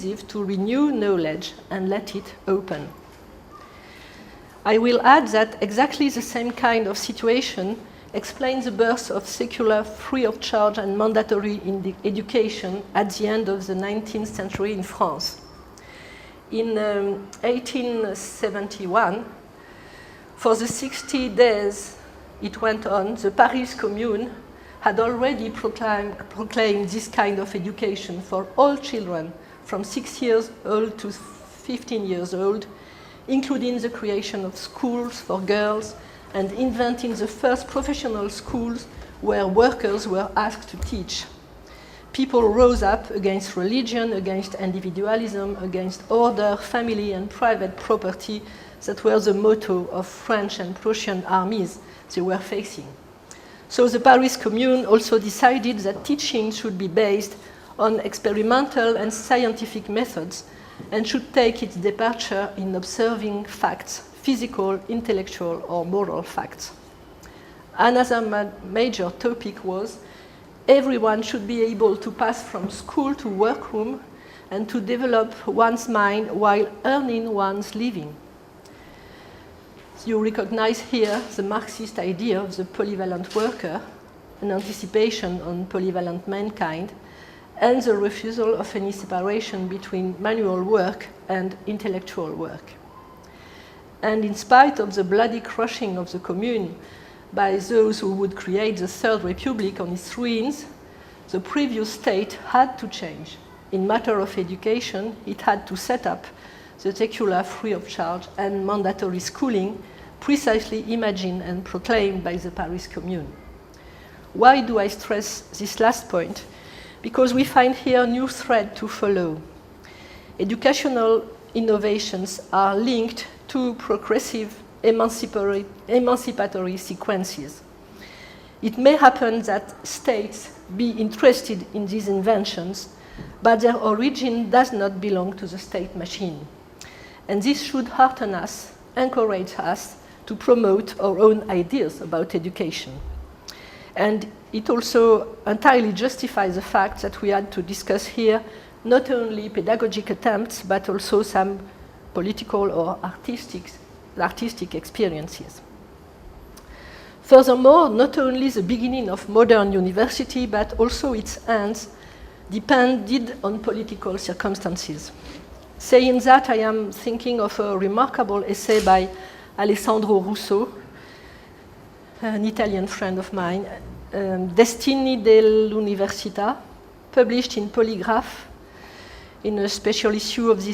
decisive to renew knowledge and let it open. I will add that exactly the same kind of situation explains the birth of secular, free of charge and mandatory education at the end of the 19th century in France. In 1871, for the 60 days it went on, the Paris Commune had already proclaimed this kind of education for all children from 6 years old to 15 years old, including the creation of schools for girls and inventing the first professional schools where workers were asked to teach. People rose up against religion, against individualism, against order, family, and private property that were the motto of French and Prussian armies they were facing. So the Paris Commune also decided that teaching should be based on experimental and scientific methods and should take its departure in observing facts, physical, intellectual, or moral facts. Another major topic was everyone should be able to pass from school to workroom and to develop one's mind while earning one's living. You recognize here the Marxist idea of the polyvalent worker, an anticipation on polyvalent mankind, and the refusal of any separation between manual work and intellectual work. And in spite of the bloody crushing of the Commune by those who would create the Third Republic on its ruins, the previous state had to change. In matter of education, it had to set up the secular, free of charge, and mandatory schooling precisely imagined and proclaimed by the Paris Commune. Why do I stress this last point? Because we find here a new thread to follow. Educational innovations are linked to progressive emancipatory sequences. It may happen that states be interested in these inventions, but their origin does not belong to the state machine. And this should hearten us, encourage us to promote our own ideas about education. And it also entirely justifies the fact that we had to discuss here not only pedagogic attempts, but also some political or artistic experiences. Furthermore, not only the beginning of modern university, but also its ends depended on political circumstances. Saying that, I am thinking of a remarkable essay by Alessandro Russo, an Italian friend of mine, Destini dell'Università, published in Polygraph in a special issue of this